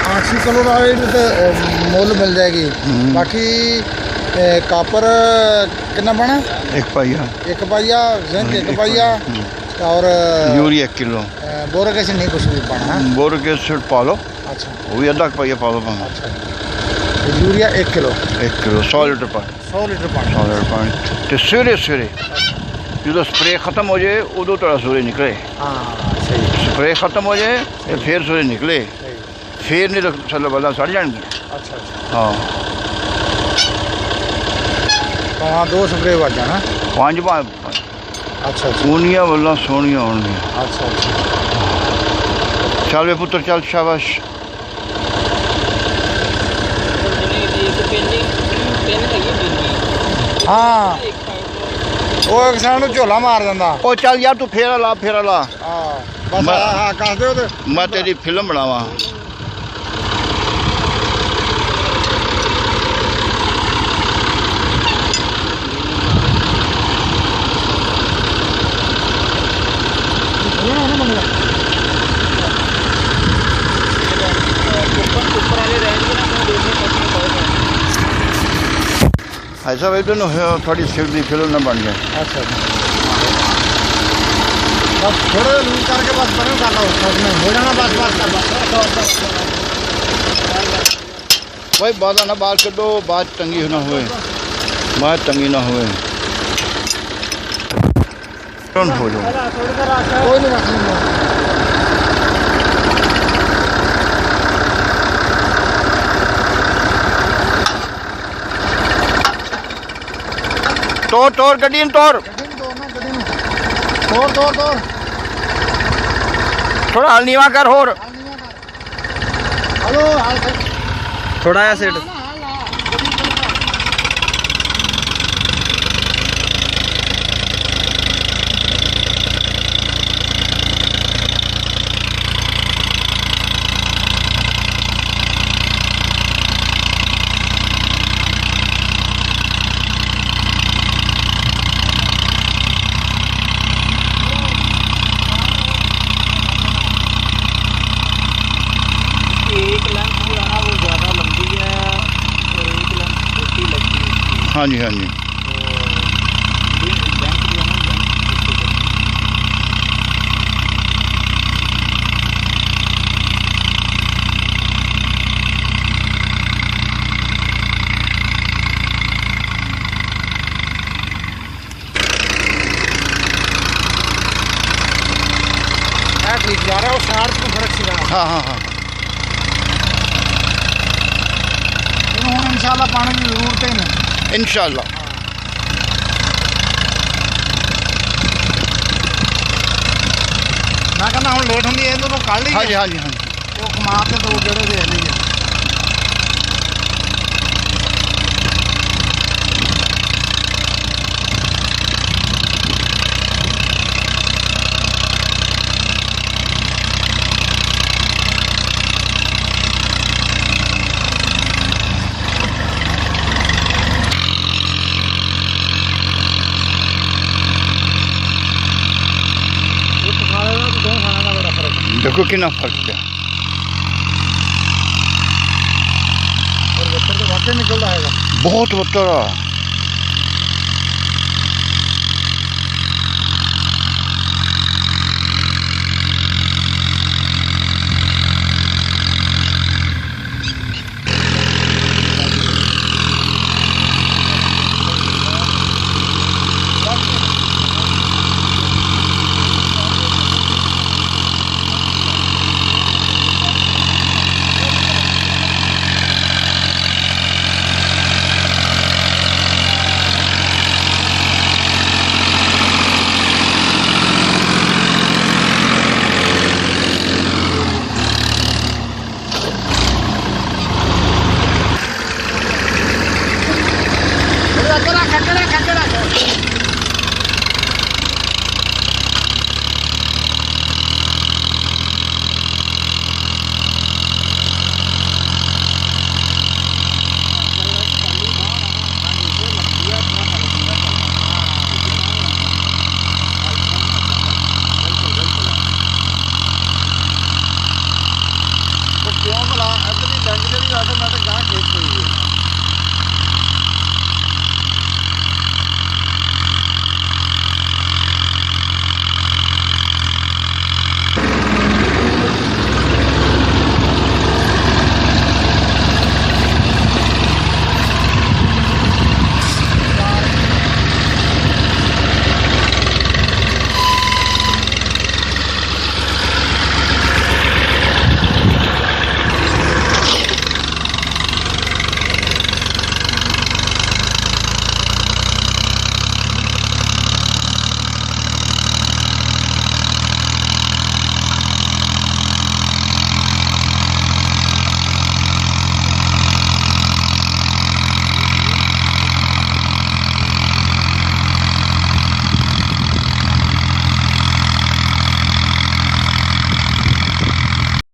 8 chloride तो मुल मिल जाएगी। बाकी कापर कितना बना? 1 पाइया, 1 पाइया, जिंक 1 पाइया और यूरिया 1 किलो, बोरिक एसिड नहीं कुछ भी पाना है। बोरिक एसिड पा लो, अच्छा वो भी आधा पाइया पा लो। अच्छा, यूरिया 1 किलो, 1 किलो 100 लीटर पानी, 100 लीटर पानी, 100 लीटर पानी। तो सवेरे सवेरे जो स्प्रे खत्म हो जाए उदो थोड़ा सूरज निकले। हाँ सही, स्प्रे खत्म हो जाए तो फिर सूरज निकले, सही। फिर नहीं तो थल्ले बल्ला सड़ जाएंगे। अच्छा अच्छा, हाँ तो वहाँ 2 स्प्रे बच जाना। 5 अच्छा अच्छा ऊनिया बल्ला सोनिया होंगी। अच्छा अच्छा, चल वे पुत्र चल, शाबाश। हाँ वो एक साइड ਨੂੰ ਝੋਲਾ ਮਾਰ ਜਾਂਦਾ। ओ चल यार तू फेरा ला, फेरा ला, ਹਾਂ ਬਸ ਮੈਂ- ਹਾਂ ਕੱਸ ਦਿਓ ਤੇ मैं तेरी फिल्म बनावा। ऐसा वे दोनों थोड़ी सिर की फिल्म ना बन जाए। अच्छा बस थोड़ा लूज करके बस बने कर लो, उसमें हो जाना। बस बस बस भाई बात ना बात कर दो, बात तंगी ना हुए, बात तंगी ना हुए। हो जाओ कोई नहीं रख लेंगे। तोड़ तोड़ गड्डी तोड़, तोड़ तोड़ तोड़ थोड़ा हल नीवा कर होर। हेलो थोड़ा या सेट हाँ जी हाँ जी। ठीक जा रहा है, वो शार्प को फर्क सिखा। हाँ हाँ हाँ इंशाल्लाह पानी की जरूरत ही नहीं। इंशाल्लाह। मैं कहना हम लेट होंगी ये तो कल ही हाँ जी हाँ जी हाँ जी। वो कमा के तो जेड़े दे ली है। देखो कितना फर्क है। और बच्चों तो वाकई निकल रहा है। बहुत बतरा